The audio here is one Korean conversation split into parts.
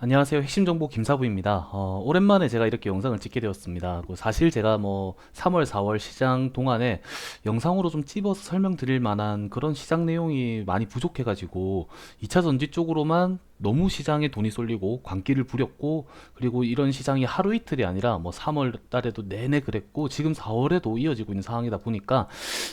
안녕하세요. 핵심정보 김사부입니다. 오랜만에 제가 이렇게 영상을 찍게 되었습니다. 사실 제가 3월, 4월 시장 동안에 영상으로 좀 찝어서 설명드릴 만한 그런 시장 내용이 많이 부족해가지고 2차 전지 쪽으로만 너무 시장에 돈이 쏠리고 광기를 부렸고, 그리고 이런 시장이 하루 이틀이 아니라 3월 달에도 내내 그랬고 지금 4월에도 이어지고 있는 상황이다 보니까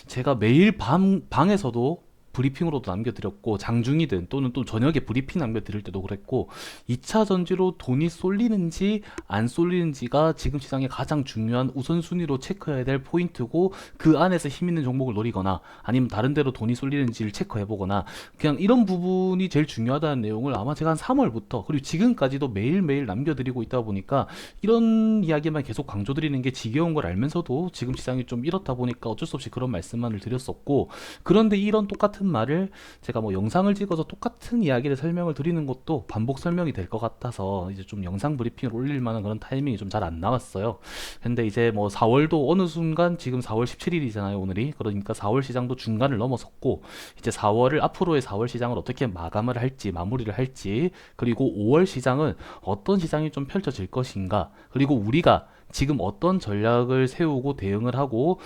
제가 매일 방에서도 브리핑으로도 남겨드렸고, 장중이든 또는 또 저녁에 브리핑 남겨드릴 때도 그랬고, 2차 전지로 돈이 쏠리는지 안 쏠리는지가 지금 시장의 가장 중요한 우선순위로 체크해야 될 포인트고, 그 안에서 힘 있는 종목을 노리거나 아니면 다른 데로 돈이 쏠리는지를 체크해보거나, 그냥 이런 부분이 제일 중요하다는 내용을 아마 제가 한 3월부터 그리고 지금까지도 매일매일 남겨드리고 있다 보니까, 이런 이야기만 계속 강조드리는 게 지겨운 걸 알면서도 지금 시장이 좀 이렇다 보니까 어쩔 수 없이 그런 말씀만을 드렸었고, 그런데 이런 똑같은 말을 제가 영상을 찍어서 똑같은 이야기를 설명을 드리는 것도 반복 설명이 될 것 같아서 이제 좀 영상 브리핑을 올릴 만한 그런 타이밍이 좀 잘 안 나왔어요. 근데 이제 4월도 어느 순간, 지금 4월 17일이잖아요 오늘이. 그러니까 4월 시장도 중간을 넘어섰고, 이제 4월을, 앞으로의 4월 시장을 어떻게 마감을 할지, 마무리를 할지, 그리고 5월 시장은 어떤 시장이 좀 펼쳐질 것인가, 그리고 우리가 지금 어떤 전략을 세우고 대응을 하고,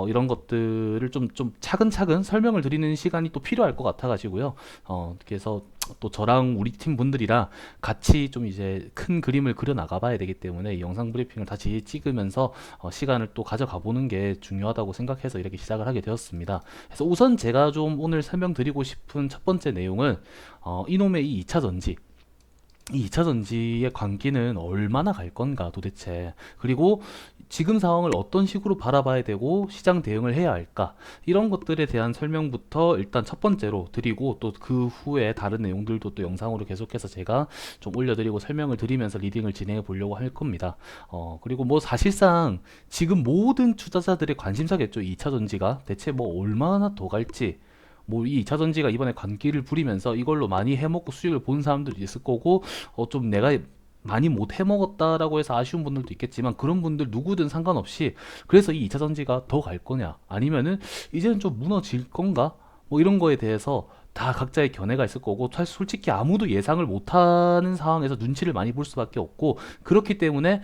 이런 것들을 좀 차근차근 설명을 드리는 시간이 또 필요할 것 같아가지고요. 그래서 또 저랑 우리 팀 분들이랑 같이 좀 이제 큰 그림을 그려 나가봐야 되기 때문에 이 영상 브리핑을 다시 찍으면서 시간을 또 가져가 보는 게 중요하다고 생각해서 이렇게 시작을 하게 되었습니다. 그래서 우선 제가 좀 오늘 설명드리고 싶은 첫 번째 내용은, 이놈의 이 2차 전지, 이 2차 전지의 관기는 얼마나 갈 건가 도대체, 그리고 지금 상황을 어떤 식으로 바라봐야 되고 시장 대응을 해야 할까, 이런 것들에 대한 설명부터 일단 첫 번째로 드리고, 또 그 후에 다른 내용들도 또 영상으로 계속해서 제가 좀 올려드리고 설명을 드리면서 리딩을 진행해 보려고 할 겁니다. 그리고 사실상 지금 모든 투자자들의 관심사겠죠. 이 2차 전지가 대체 얼마나 더 갈지. 이 2차 전지가 이번에 관기를 부리면서 이걸로 많이 해먹고 수익을 본 사람들도 있을 거고, 좀 내가 많이 못 해먹었다라고 해서 아쉬운 분들도 있겠지만, 그런 분들 누구든 상관없이, 그래서 이 2차 전지가 더 갈 거냐, 아니면은 이제는 좀 무너질 건가, 이런 거에 대해서 다 각자의 견해가 있을 거고, 사실 솔직히 아무도 예상을 못하는 상황에서 눈치를 많이 볼 수밖에 없고, 그렇기 때문에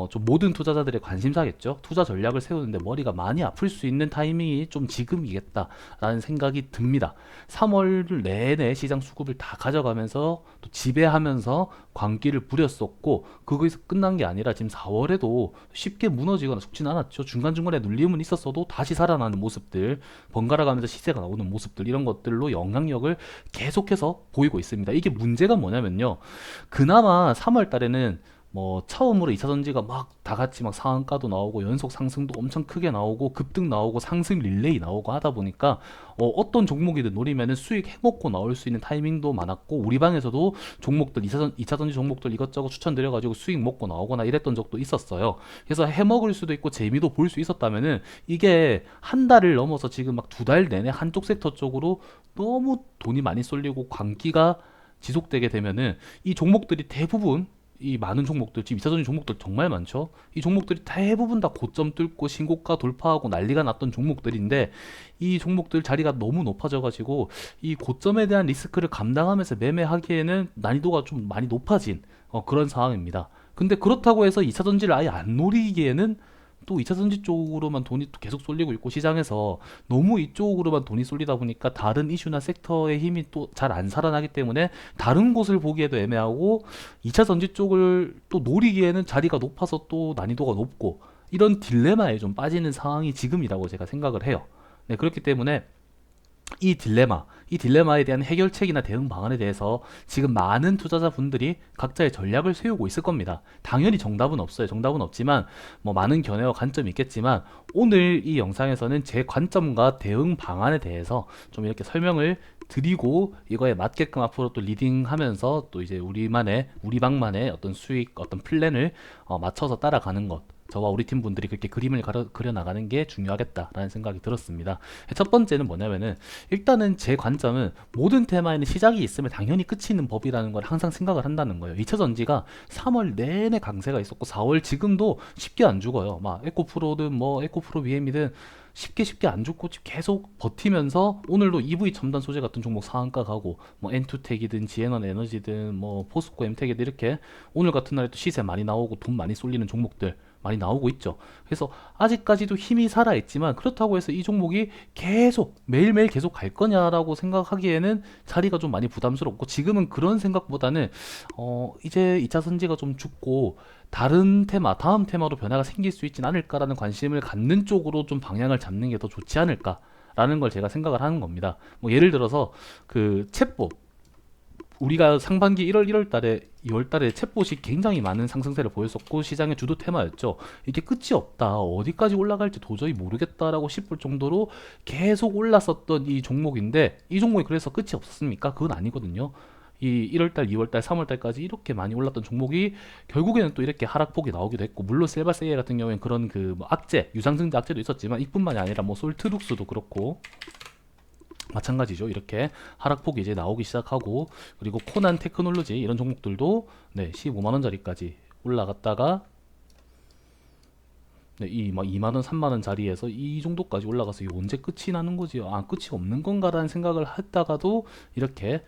좀 모든 투자자들의 관심사겠죠. 투자 전략을 세우는데 머리가 많이 아플 수 있는 타이밍이 좀 지금이겠다라는 생각이 듭니다. 3월 내내 시장 수급을 다 가져가면서 또 지배하면서 광기를 부렸었고, 그거에서 끝난 게 아니라 지금 4월에도 쉽게 무너지거나 죽진 않았죠. 중간중간에 눌림은 있었어도 다시 살아나는 모습들, 번갈아 가면서 시세가 나오는 모습들, 이런 것들로 영향력을 계속해서 보이고 있습니다. 이게 문제가 뭐냐면요, 그나마 3월 달에는 처음으로 2차 전지가 막 다 같이 막 상한가도 나오고 연속 상승도 엄청 크게 나오고 급등 나오고 상승 릴레이 나오고 하다 보니까, 어떤 종목이든 노리면은 수익 해먹고 나올 수 있는 타이밍도 많았고, 우리 방에서도 종목들, 2차 전지 종목들 이것저것 추천드려가지고 수익 먹고 나오거나 이랬던 적도 있었어요. 그래서 해먹을 수도 있고 재미도 볼 수 있었다면은, 이게 한 달을 넘어서 지금 막 두 달 내내 한쪽 섹터 쪽으로 너무 돈이 많이 쏠리고 광기가 지속되게 되면은, 이 종목들이 대부분, 이 많은 종목들, 지금 2차전지 종목들 정말 많죠. 이 종목들이 대부분 다 고점 뚫고 신고가 돌파하고 난리가 났던 종목들인데, 이 종목들 자리가 너무 높아져가지고 이 고점에 대한 리스크를 감당하면서 매매하기에는 난이도가 좀 많이 높아진 그런 상황입니다. 근데 그렇다고 해서 2차전지를 아예 안 노리기에는, 또 2차 전지 쪽으로만 돈이 또 계속 쏠리고 있고, 시장에서 너무 이쪽으로만 돈이 쏠리다 보니까 다른 이슈나 섹터의 힘이 또 잘 안 살아나기 때문에 다른 곳을 보기에도 애매하고, 2차 전지 쪽을 또 노리기에는 자리가 높아서 또 난이도가 높고, 이런 딜레마에 좀 빠지는 상황이 지금이라고 제가 생각을 해요. 네, 그렇기 때문에 이 딜레마에 대한 해결책이나 대응 방안에 대해서 지금 많은 투자자분들이 각자의 전략을 세우고 있을 겁니다. 당연히 정답은 없어요. 정답은 없지만, 많은 견해와 관점이 있겠지만, 오늘 이 영상에서는 제 관점과 대응 방안에 대해서 좀 이렇게 설명을 드리고, 이거에 맞게끔 앞으로 또 리딩하면서 또 이제 우리 방만의 어떤 수익, 어떤 플랜을 맞춰서 따라가는 것, 저와 우리 팀 분들이 그렇게 그림을 그려 나가는 게 중요하겠다라는 생각이 들었습니다. 첫 번째는 뭐냐면은, 일단은 제 관점은 모든 테마에는 시작이 있으면 당연히 끝이 있는 법이라는 걸 항상 생각을 한다는 거예요. 2차 전지가 3월 내내 강세가 있었고 4월 지금도 쉽게 안 죽어요. 막 에코프로든 에코프로 BM이든 쉽게 안 죽고 계속 버티면서 오늘도 EV 첨단 소재 같은 종목 상한가 가고 뭐 N2텍이든 지에넌 에너지든 뭐 포스코 엠텍이든 이렇게 오늘 같은 날에 또 시세 많이 나오고 돈 많이 쏠리는 종목들 많이 나오고 있죠. 그래서 아직까지도 힘이 살아있지만 그렇다고 해서 이 종목이 계속 매일매일 계속 갈 거냐라고 생각하기에는 자리가 좀 많이 부담스럽고, 지금은 그런 생각보다는 이제 2차 선지가 좀 죽고 다른 테마, 다음 테마로 변화가 생길 수 있진 않을까라는 관심을 갖는 쪽으로 좀 방향을 잡는 게 더 좋지 않을까라는 걸 제가 생각을 하는 겁니다. 뭐 예를 들어서 그 챗봇, 우리가 상반기 1월, 1월 달에, 2월 달에 챗봇이 굉장히 많은 상승세를 보였었고 시장의 주도 테마였죠. 이게 끝이 없다, 어디까지 올라갈지 도저히 모르겠다라고 싶을 정도로 계속 올랐었던 이 종목인데, 이 종목이 그래서 끝이 없었습니까? 그건 아니거든요. 이 1월달, 2월달, 3월달까지 이렇게 많이 올랐던 종목이 결국에는 또 이렇게 하락폭이 나오기도 했고, 물론 셀바세이에 같은 경우에는 그런 그뭐 악재, 유상증자 악재도 있었지만 이뿐만이 아니라 뭐 솔트룩스도 그렇고 마찬가지죠. 이렇게 하락폭이 이제 나오기 시작하고, 그리고 코난 테크놀로지 이런 종목들도 네, 15만원짜리까지 올라갔다가 네, 이막 2만원, 3만원 자리에서 이 정도까지 올라가서 이게 언제 끝이 나는 거지? 아, 끝이 없는 건가라는 생각을 했다가도 이렇게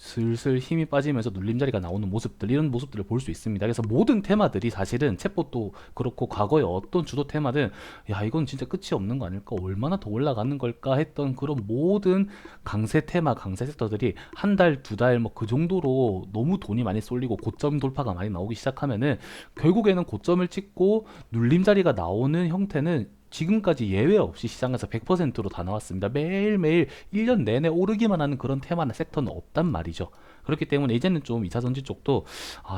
슬슬 힘이 빠지면서 눌림자리가 나오는 모습들, 이런 모습들을 볼 수 있습니다. 그래서 모든 테마들이 사실은 챗봇도 그렇고 과거의 어떤 주도 테마든 야, 이건 진짜 끝이 없는 거 아닐까, 얼마나 더 올라가는 걸까 했던 그런 모든 강세 테마, 강세 섹터들이 한 달, 두 달 뭐 그 정도로 너무 돈이 많이 쏠리고 고점 돌파가 많이 나오기 시작하면은 결국에는 고점을 찍고 눌림자리가 나오는 형태는 지금까지 예외 없이 시장에서 100%로 다 나왔습니다. 매일매일 1년 내내 오르기만 하는 그런 테마나 섹터는 없단 말이죠. 그렇기 때문에 이제는 좀 2차 전지 쪽도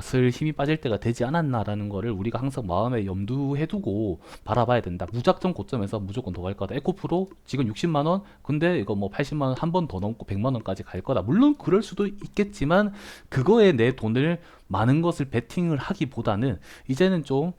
슬 힘이 빠질 때가 되지 않았나라는 거를 우리가 항상 마음에 염두해 두고 바라봐야 된다. 무작정 고점에서 무조건 더 갈 거다. 에코프로 지금 60만원, 근데 이거 뭐 80만원 한 번 더 넘고 100만원까지 갈 거다. 물론 그럴 수도 있겠지만 그거에 내 돈을 많은 것을 베팅을 하기보다는 이제는 좀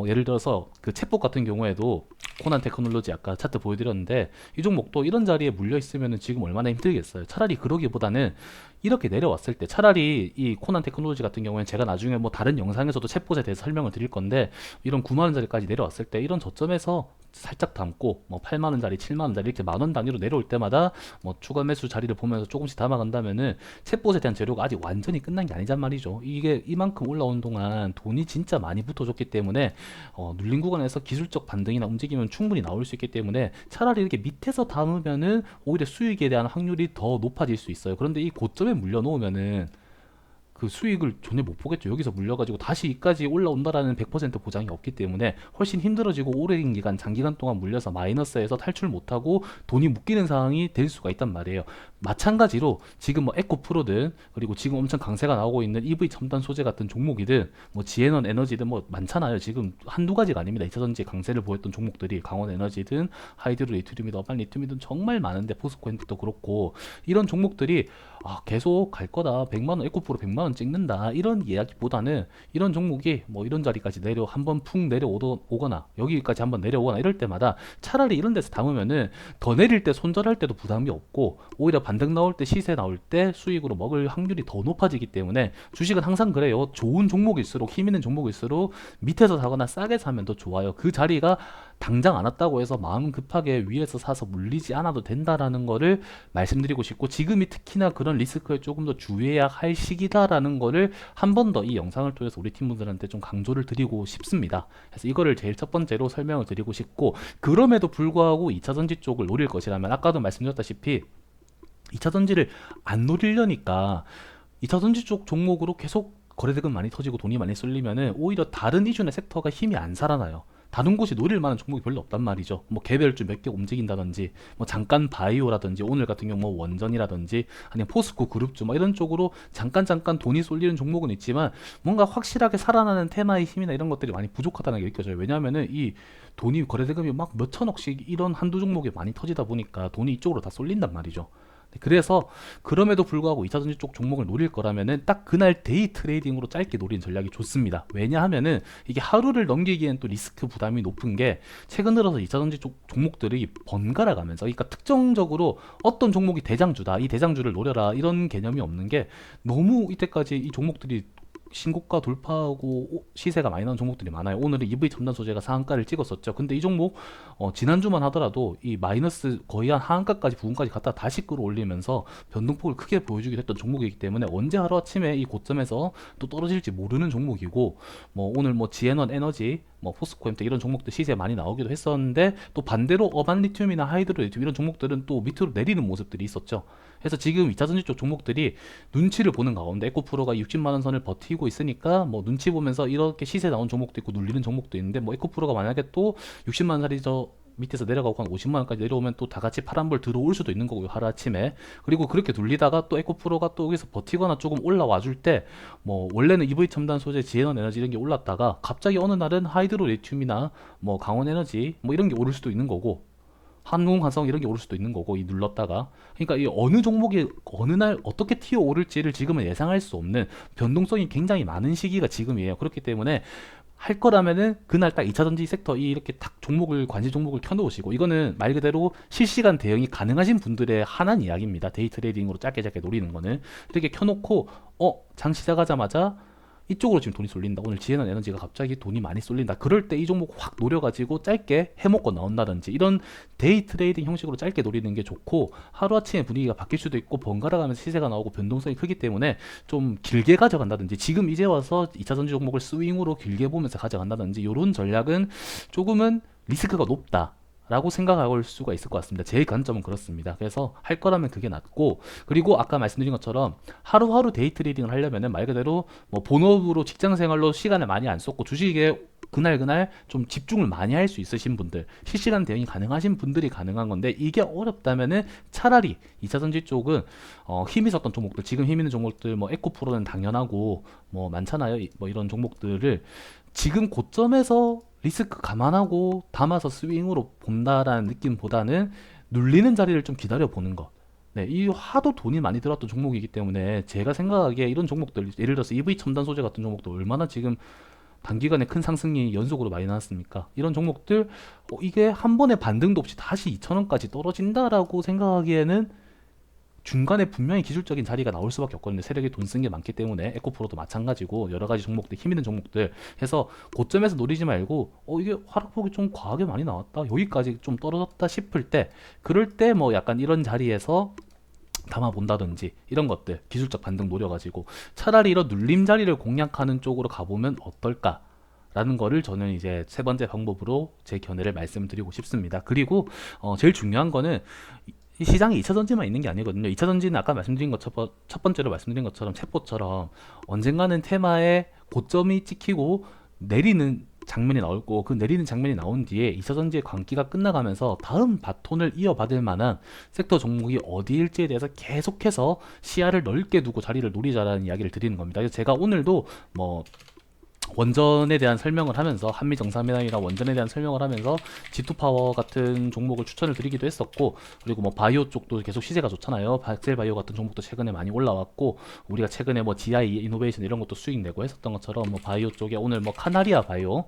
예를 들어서 그 챗봇 같은 경우에도 코난 테크놀로지 아까 차트 보여드렸는데, 이 종목도 이런 자리에 물려 있으면 지금 얼마나 힘들겠어요. 차라리 그러기보다는 이렇게 내려왔을 때, 차라리 이 코난 테크놀로지 같은 경우에는 제가 나중에 뭐 다른 영상에서도 챗봇에 대해서 설명을 드릴 건데, 이런 9만원짜리까지 내려왔을 때 이런 저점에서 살짝 담고 뭐 8만원짜리, 7만원짜리 이렇게 만원 단위로 내려올 때마다 뭐 추가 매수 자리를 보면서 조금씩 담아간다면은 챗봇에 대한 재료가 아직 완전히 끝난 게 아니란 말이죠. 이게 이만큼 올라온 동안 돈이 진짜 많이 붙어줬기 때문에 눌린 구간에서 기술적 반등이나 움직임은 충분히 나올 수 있기 때문에 차라리 이렇게 밑에서 담으면은 오히려 수익에 대한 확률이 더 높아질 수 있어요. 그런데 이 고점에 물려 놓으면은 그 수익을 전혀 못 보겠죠. 여기서 물려가지고 다시 이까지 올라온다라는 100% 보장이 없기 때문에 훨씬 힘들어지고, 오랜 기간, 장기간 동안 물려서 마이너스에서 탈출 못하고 돈이 묶이는 상황이 될 수가 있단 말이에요. 마찬가지로 지금 뭐 에코프로든, 그리고 지금 엄청 강세가 나오고 있는 EV 첨단 소재 같은 종목이든 뭐 지에넌 에너지든 뭐 많잖아요. 지금 한두 가지가 아닙니다. 2차전지 강세를 보였던 종목들이 강원 에너지든 하이드로 리튬이든 어반 리튬이든 정말 많은데, 포스코 엔텍도 그렇고 이런 종목들이 계속 갈 거다, 100만원, 에코프로 100만원 찍는다, 이런 이야기보다는 이런 종목이 뭐 이런 자리까지 한번 푹 내려오거나 여기까지 한번 내려오거나 이럴 때마다 차라리 이런 데서 담으면은 더 내릴 때 손절할 때도 부담이 없고, 오히려 반등 나올 때, 시세 나올 때 수익으로 먹을 확률이 더 높아지기 때문에 주식은 항상 그래요. 좋은 종목일수록, 힘 있는 종목일수록 밑에서 사거나 싸게 사면 더 좋아요. 그 자리가 당장 안 왔다고 해서 마음 급하게 위에서 사서 물리지 않아도 된다라는 거를 말씀드리고 싶고, 지금이 특히나 그런 리스크에 조금 더 주의해야 할 시기다라는 거를 한 번 더 이 영상을 통해서 우리 팀분들한테 좀 강조를 드리고 싶습니다. 그래서 이거를 제일 첫 번째로 설명을 드리고 싶고, 그럼에도 불구하고 2차 전지 쪽을 노릴 것이라면 아까도 말씀드렸다시피 2차 전지를 안 노리려니까 2차 전지 쪽 종목으로 계속 거래대금 많이 터지고 돈이 많이 쏠리면은 오히려 다른 이슈나 섹터가 힘이 안 살아나요. 다른 곳이 노릴 만한 종목이 별로 없단 말이죠. 뭐 개별주 몇 개 움직인다든지, 뭐 잠깐 바이오라든지, 오늘 같은 경우 뭐 원전이라든지, 아니면 포스코 그룹주 뭐 이런 쪽으로 잠깐 돈이 쏠리는 종목은 있지만, 뭔가 확실하게 살아나는 테마의 힘이나 이런 것들이 많이 부족하다는 게 느껴져요. 왜냐하면은 이 돈이, 거래대금이 막 몇 천억씩 이런 한두 종목에 많이 터지다 보니까 돈이 이쪽으로 다 쏠린단 말이죠. 그래서 그럼에도 불구하고 2차전지 쪽 종목을 노릴 거라면은 딱 그날 데이 트레이딩으로 짧게 노리는 전략이 좋습니다. 왜냐하면은 이게 하루를 넘기기엔 또 리스크 부담이 높은 게, 최근 들어서 2차전지 쪽 종목들이 번갈아 가면서, 그러니까 특정적으로 어떤 종목이 대장주다, 이 대장주를 노려라, 이런 개념이 없는 게, 너무 이때까지 이 종목들이 신고가 돌파하고 시세가 많이 나온 종목들이 많아요. 오늘은 EV 첨단 소재가 상한가를 찍었었죠. 근데 이 종목 지난주만 하더라도 이 마이너스 거의 한 하한가까지 부근까지 갔다 다시 끌어올리면서 변동폭을 크게 보여주기도 했던 종목이기 때문에 언제 하루아침에 이 고점에서 또 떨어질지 모르는 종목이고, 뭐 오늘 뭐 지앤원 에너지, 뭐 포스코엠텍 이런 종목들 시세 많이 나오기도 했었는데, 또 반대로 어반리튬이나 하이드로리튬 이런 종목들은 또 밑으로 내리는 모습들이 있었죠. 그래서 지금 2차전지 쪽 종목들이 눈치를 보는 가운데 에코프로가 60만원 선을 버티고 있으니까 뭐 눈치 보면서 이렇게 시세 나온 종목도 있고 눌리는 종목도 있는데, 뭐 에코프로가 만약에 또 60만원 살이 저 밑에서 내려가고 한 50만원까지 내려오면 또 다 같이 파란불 들어올 수도 있는 거고요, 하루아침에. 그리고 그렇게 눌리다가 또 에코프로가 또 여기서 버티거나 조금 올라와 줄 때, 뭐 원래는 EV 첨단 소재, 지에넌 에너지 이런 게 올랐다가 갑자기 어느 날은 하이드로 리튬이나 뭐 강원 에너지 뭐 이런 게 오를 수도 있는 거고, 한웅화성 이런 게 오를 수도 있는 거고, 이 눌렀다가. 그러니까 이 어느 종목이 어느 날 어떻게 튀어 오를지를 지금은 예상할 수 없는 변동성이 굉장히 많은 시기가 지금이에요. 그렇기 때문에 할 거라면은 그날 딱 2차전지 섹터 이렇게 탁 종목을, 관심 종목을 켜놓으시고, 이거는 말 그대로 실시간 대응이 가능하신 분들의 한한 이야기입니다. 데이 트레이딩으로 짧게 짧게 노리는 거는 이렇게 켜놓고 장 시작하자마자 이쪽으로 지금 돈이 쏠린다, 오늘 지혜는 에너지가 갑자기 돈이 많이 쏠린다, 그럴 때 이 종목 확 노려가지고 짧게 해먹고 나온다든지, 이런 데이 트레이딩 형식으로 짧게 노리는 게 좋고, 하루아침에 분위기가 바뀔 수도 있고 번갈아 가면서 시세가 나오고 변동성이 크기 때문에 좀 길게 가져간다든지, 지금 이제 와서 2차전지 종목을 스윙으로 길게 보면서 가져간다든지, 이런 전략은 조금은 리스크가 높다 라고 생각할 수가 있을 것 같습니다. 제 관점은 그렇습니다. 그래서 할 거라면 그게 낫고, 그리고 아까 말씀드린 것처럼 하루하루 데이 트레이딩을 하려면은 말 그대로 뭐 본업으로 직장 생활로 시간을 많이 안 쏟고 주식에 그날 좀 집중을 많이 할 수 있으신 분들, 실시간 대응이 가능하신 분들이 가능한 건데, 이게 어렵다면은 차라리 2차전지 쪽은 힘 있었던 종목들, 지금 힘 있는 종목들, 뭐 에코프로는 당연하고 뭐 많잖아요. 뭐 이런 종목들을 지금 고점에서 리스크 감안하고 담아서 스윙으로 본다라는 느낌보다는 눌리는 자리를 좀 기다려 보는 것. 네, 이 하도 돈이 많이 들었던 종목이기 때문에 제가 생각하기에 이런 종목들, 예를 들어서 EV 첨단 소재 같은 종목도 얼마나 지금 단기간에 큰 상승이 연속으로 많이 나왔습니까? 이런 종목들 이게 한 번에 반등도 없이 다시 2,000원까지 떨어진다라고 생각하기에는 중간에 분명히 기술적인 자리가 나올 수밖에 없거든요. 세력이 돈 쓴 게 많기 때문에. 에코프로도 마찬가지고 여러 가지 종목들, 힘 있는 종목들 해서 고점에서 노리지 말고 이게 하락폭이 좀 과하게 많이 나왔다, 여기까지 좀 떨어졌다 싶을 때, 그럴 때 뭐 약간 이런 자리에서 담아 본다든지, 이런 것들 기술적 반등 노려가지고 차라리 이런 눌림 자리를 공략하는 쪽으로 가보면 어떨까 라는 거를 저는 이제 세 번째 방법으로 제 견해를 말씀드리고 싶습니다. 그리고 제일 중요한 거는 이 시장에 2차 전지만 있는 게 아니거든요. 2차 전지는 아까 말씀드린 것, 첫 번째로 말씀드린 것처럼 챗봇처럼 언젠가는 테마의 고점이 찍히고 내리는 장면이 나올 거고, 그 내리는 장면이 나온 뒤에 2차 전지의 광기가 끝나가면서 다음 바톤을 이어받을 만한 섹터 종목이 어디일지에 대해서 계속해서 시야를 넓게 두고 자리를 노리자라는 이야기를 드리는 겁니다. 그래서 제가 오늘도 뭐 원전에 대한 설명을 하면서, 한미 정상회담이나 원전에 대한 설명을 하면서 G2파워 같은 종목을 추천을 드리기도 했었고, 그리고 뭐 바이오 쪽도 계속 시세가 좋잖아요. 박셀 바이오 같은 종목도 최근에 많이 올라왔고, 우리가 최근에 뭐 GI 이노베이션 이런 것도 수익 내고 했었던 것처럼, 뭐 바이오 쪽에 오늘 뭐 카나리아 바이오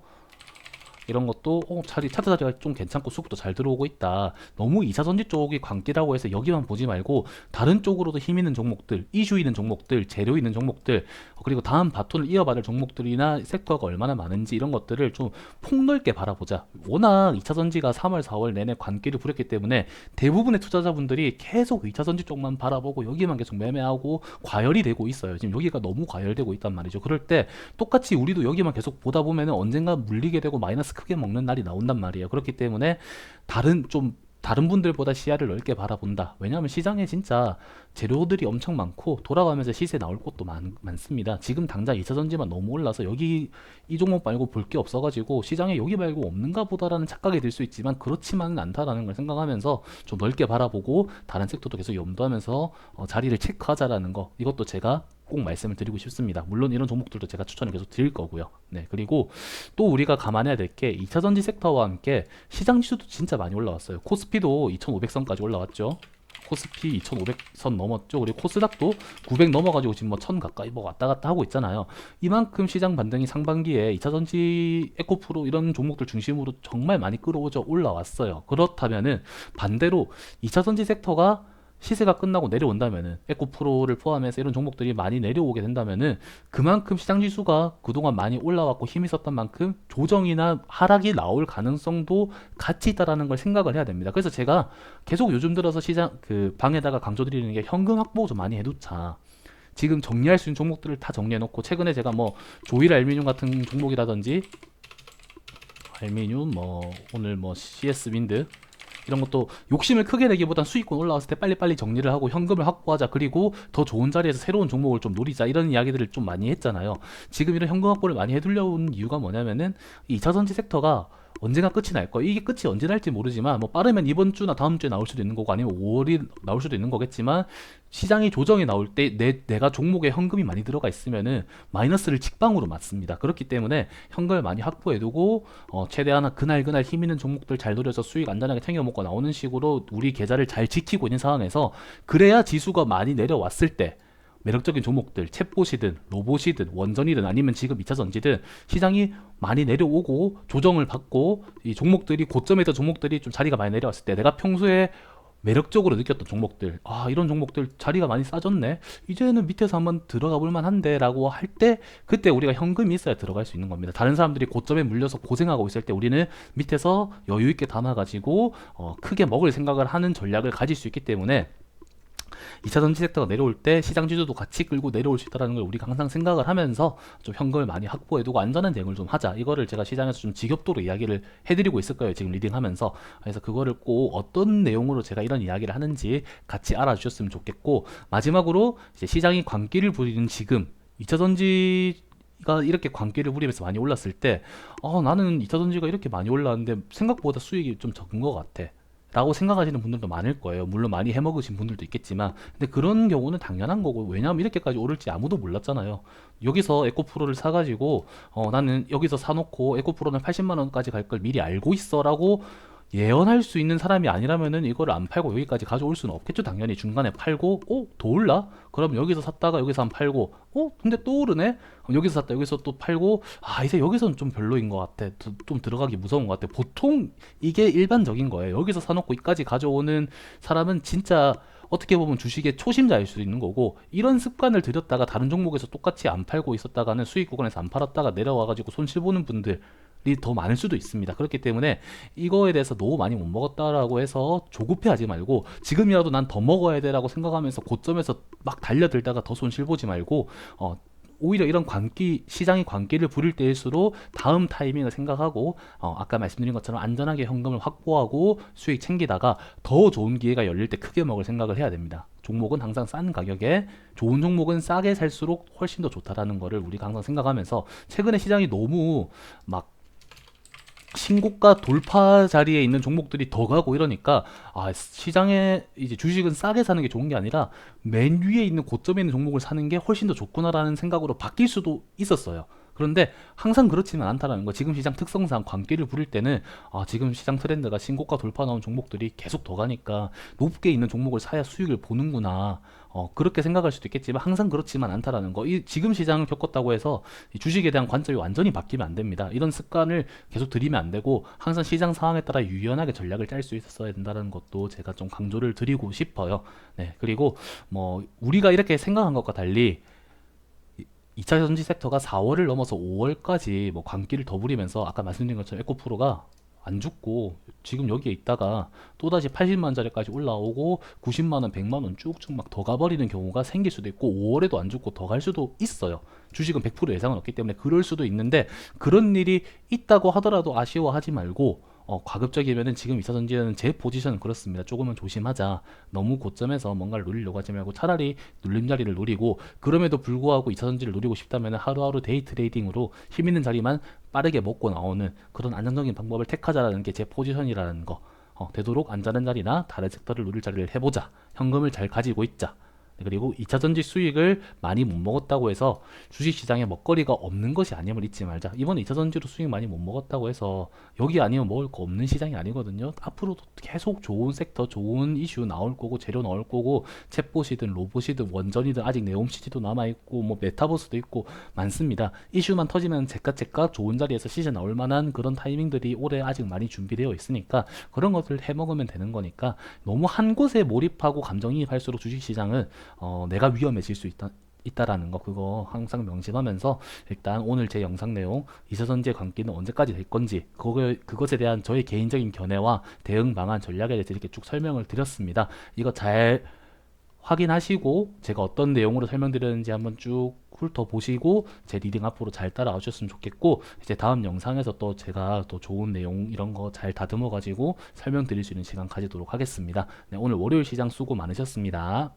이런 것도 차트 자리가 좀 괜찮고 수급도 잘 들어오고 있다. 너무 2차 전지 쪽이 광기라고 해서 여기만 보지 말고 다른 쪽으로도 힘 있는 종목들, 이슈 있는 종목들, 재료 있는 종목들, 그리고 다음 바톤을 이어받을 종목들이나 섹터가 얼마나 많은지, 이런 것들을 좀 폭넓게 바라보자. 워낙 2차 전지가 3월, 4월 내내 광기를 부렸기 때문에 대부분의 투자자분들이 계속 2차 전지 쪽만 바라보고 여기만 계속 매매하고 과열이 되고 있어요. 지금 여기가 너무 과열되고 있단 말이죠. 그럴 때 똑같이 우리도 여기만 계속 보다 보면은 언젠가 물리게 되고 마이너스 크게 먹는 날이 나온단 말이에요. 그렇기 때문에 다른 분들보다 시야를 넓게 바라본다. 왜냐하면 시장에 진짜 재료들이 엄청 많고 돌아가면서 시세 나올 곳도 많습니다. 지금 당장 2차 전지만 너무 올라서 여기 이 종목 말고 볼 게 없어가지고 시장에 여기 말고 없는가 보다라는 착각이 들 수 있지만, 그렇지만은 않다라는 걸 생각하면서 좀 넓게 바라보고 다른 섹터도 계속 염두하면서 자리를 체크하자라는 거, 이것도 제가 꼭 말씀을 드리고 싶습니다. 물론 이런 종목들도 제가 추천을 계속 드릴 거고요. 네, 그리고 또 우리가 감안해야 될 게 2차 전지 섹터와 함께 시장 지수도 진짜 많이 올라왔어요. 코스피도 2500선까지 올라왔죠. 코스피 2500선 넘었죠. 그리고 코스닥도 900 넘어가지고 지금 뭐 1000 가까이 뭐 왔다 갔다 하고 있잖아요. 이만큼 시장 반등이 상반기에 2차전지, 에코프로 이런 종목들 중심으로 정말 많이 끌어오져 올라왔어요. 그렇다면은 반대로 2차전지 섹터가 시세가 끝나고 내려온다면은 에코프로를 포함해서 이런 종목들이 많이 내려오게 된다면은 그만큼 시장 지수가 그동안 많이 올라왔고 힘이 있었던 만큼 조정이나 하락이 나올 가능성도 같이 있다라는 걸 생각을 해야 됩니다. 그래서 제가 계속 요즘 들어서 시장 그 방에다가 강조드리는 게 현금 확보 좀 많이 해두자. 지금 정리할 수 있는 종목들을 다 정리해놓고 최근에 제가 뭐 조일 알미늄 같은 종목이라든지 알미늄 뭐 오늘 뭐 CS 윈드 이런 것도 욕심을 크게 내기보단 수익권 올라왔을 때 빨리빨리 정리를 하고 현금을 확보하자, 그리고 더 좋은 자리에서 새로운 종목을 좀 노리자, 이런 이야기들을 좀 많이 했잖아요. 지금 이런 현금 확보를 많이 해두려는 이유가 뭐냐면은 이 2차전지 섹터가 언젠가 끝이 날 거예요. 이게 끝이 언제 날지 모르지만 뭐 빠르면 이번 주나 다음 주에 나올 수도 있는 거고 아니면 5월이 나올 수도 있는 거겠지만, 시장이 조정이 나올 때 내가 종목에 현금이 많이 들어가 있으면은 마이너스를 직방으로 맞습니다. 그렇기 때문에 현금을 많이 확보해두고 최대한 그날 힘 있는 종목들 잘 노려서 수익 안전하게 챙겨 먹고 나오는 식으로 우리 계좌를 잘 지키고 있는 상황에서, 그래야 지수가 많이 내려왔을 때 매력적인 종목들, 챗봇이든 로봇이든 원전이든 아니면 지금 2차 전지든 시장이 많이 내려오고 조정을 받고 이 종목들이 고점에 있던 종목들이 좀 자리가 많이 내려왔을 때 내가 평소에 매력적으로 느꼈던 종목들, 아 이런 종목들 자리가 많이 싸졌네, 이제는 밑에서 한번 들어가 볼 만한데 라고 할 때, 그때 우리가 현금이 있어야 들어갈 수 있는 겁니다. 다른 사람들이 고점에 물려서 고생하고 있을 때 우리는 밑에서 여유 있게 담아 가지고 크게 먹을 생각을 하는 전략을 가질 수 있기 때문에 2차 전지 섹터가 내려올 때 시장 지수도 같이 끌고 내려올 수 있다는 걸 우리가 항상 생각을 하면서 좀 현금을 많이 확보해두고 안전한 대응을 좀 하자, 이거를 제가 시장에서 좀 지겹도록 이야기를 해드리고 있을 거예요, 지금 리딩하면서. 그래서 그거를 꼭 어떤 내용으로 제가 이런 이야기를 하는지 같이 알아주셨으면 좋겠고, 마지막으로 이제 시장이 광기를 부리는 지금 2차 전지가 이렇게 광기를 부리면서 많이 올랐을 때 나는 2차 전지가 이렇게 많이 올랐는데 생각보다 수익이 좀 적은 것 같아 라고 생각하시는 분들도 많을 거예요. 물론 많이 해먹으신 분들도 있겠지만, 근데 그런 경우는 당연한 거고, 왜냐하면 이렇게까지 오를지 아무도 몰랐잖아요. 여기서 에코프로를 사가지고 나는 여기서 사놓고 에코프로는 80만 원까지 갈 걸 미리 알고 있어 라고 예언할 수 있는 사람이 아니라면은 이거를 안 팔고 여기까지 가져올 수는 없겠죠. 당연히 중간에 팔고 더 올라? 그럼 여기서 샀다가 여기서 한 팔고 근데 또 오르네? 그럼 여기서 샀다 여기서 또 팔고, 이제 여기서는 좀 별로인 것 같아, 좀 들어가기 무서운 것 같아, 보통 이게 일반적인 거예요. 여기서 사놓고 이까지 가져오는 사람은 진짜 어떻게 보면 주식의 초심자일 수도 있는 거고, 이런 습관을 들였다가 다른 종목에서 똑같이 안 팔고 있었다가는 수익 구간에서 안 팔았다가 내려와가지고 손실 보는 분들 이 더 많을 수도 있습니다. 그렇기 때문에 이거에 대해서 너무 많이 못 먹었다라고 해서 조급해하지 말고, 지금이라도 난 더 먹어야 돼라고 생각하면서 고점에서 막 달려들다가 더 손실 보지 말고, 오히려 이런 시장이 광기를 부릴 때일수록 다음 타이밍을 생각하고 아까 말씀드린 것처럼 안전하게 현금을 확보하고 수익 챙기다가 더 좋은 기회가 열릴 때 크게 먹을 생각을 해야 됩니다. 종목은 항상 싼 가격에, 좋은 종목은 싸게 살수록 훨씬 더 좋다라는 거를 우리가 항상 생각하면서, 최근에 시장이 너무 막 신고가 돌파 자리에 있는 종목들이 더 가고 이러니까, 시장에 이제 주식은 싸게 사는 게 좋은 게 아니라 맨 위에 있는 고점에 있는 종목을 사는 게 훨씬 더 좋구나라는 생각으로 바뀔 수도 있었어요. 그런데 항상 그렇지는 않다라는 거. 지금 시장 특성상 광기를 부릴 때는 지금 시장 트렌드가 신고가 돌파 나온 종목들이 계속 더 가니까 높게 있는 종목을 사야 수익을 보는구나, 그렇게 생각할 수도 있겠지만 항상 그렇지만 않다라는 거. 지금 시장을 겪었다고 해서 이 주식에 대한 관점이 완전히 바뀌면 안 됩니다. 이런 습관을 계속 들이면 안 되고, 항상 시장 상황에 따라 유연하게 전략을 짤 수 있어야 된다는 것도 제가 좀 강조를 드리고 싶어요. 네, 그리고 뭐 우리가 이렇게 생각한 것과 달리 2차 전지 섹터가 4월을 넘어서 5월까지 뭐 광기를 더 부리면서 아까 말씀드린 것처럼 에코프로가 안 죽고 지금 여기에 있다가 또다시 80만 자리까지 올라오고 90만 원, 100만 원 쭉쭉 막 더 가버리는 경우가 생길 수도 있고, 5월에도 안 죽고 더 갈 수도 있어요. 주식은 100% 예상은 없기 때문에 그럴 수도 있는데, 그런 일이 있다고 하더라도 아쉬워하지 말고, 가급적이면은 지금 2차 전지는 제 포지션은 그렇습니다. 조금은 조심하자. 너무 고점에서 뭔가를 노리려고 하지 말고 차라리 눌림자리를 노리고, 그럼에도 불구하고 2차 전지를 노리고 싶다면 하루하루 데이 트레이딩으로 힘 있는 자리만 빠르게 먹고 나오는 그런 안정적인 방법을 택하자라는 게 제 포지션이라는 거. 되도록 안전한 자리나 다른 섹터를 노릴 자리를 해보자. 현금을 잘 가지고 있자. 그리고 2차전지 수익을 많이 못 먹었다고 해서 주식시장에 먹거리가 없는 것이 아님을 잊지 말자. 이번에 2차전지로 수익 많이 못 먹었다고 해서 여기 아니면 먹을 거 없는 시장이 아니거든요. 앞으로도 계속 좋은 섹터, 좋은 이슈 나올 거고, 재료 나올 거고, 챗봇이든 로봇이든 원전이든 아직 네옴시티도 남아있고, 뭐 메타버스도 있고 많습니다. 이슈만 터지면 제깍제깍 좋은 자리에서 시세 나올 만한 그런 타이밍들이 올해 아직 많이 준비되어 있으니까 그런 것들 해먹으면 되는 거니까 너무 한 곳에 몰입하고 감정이입할수록 주식시장은 내가 위험해질 수 있다라는 거 그거 항상 명심하면서 일단 오늘 제 영상 내용 이사선제 관계는 언제까지 될 건지 그것에 대한 저의 개인적인 견해와 대응 방안 전략에 대해서 이렇게 쭉 설명을 드렸습니다. 이거 잘 확인하시고 제가 어떤 내용으로 설명드렸는지 한번 쭉 훑어보시고 제 리딩 앞으로 잘 따라와 주셨으면 좋겠고 이제 다음 영상에서 또 제가 또 좋은 내용 이런 거 잘 다듬어 가지고 설명드릴 수 있는 시간 가지도록 하겠습니다. 네, 오늘 월요일 시장 수고 많으셨습니다.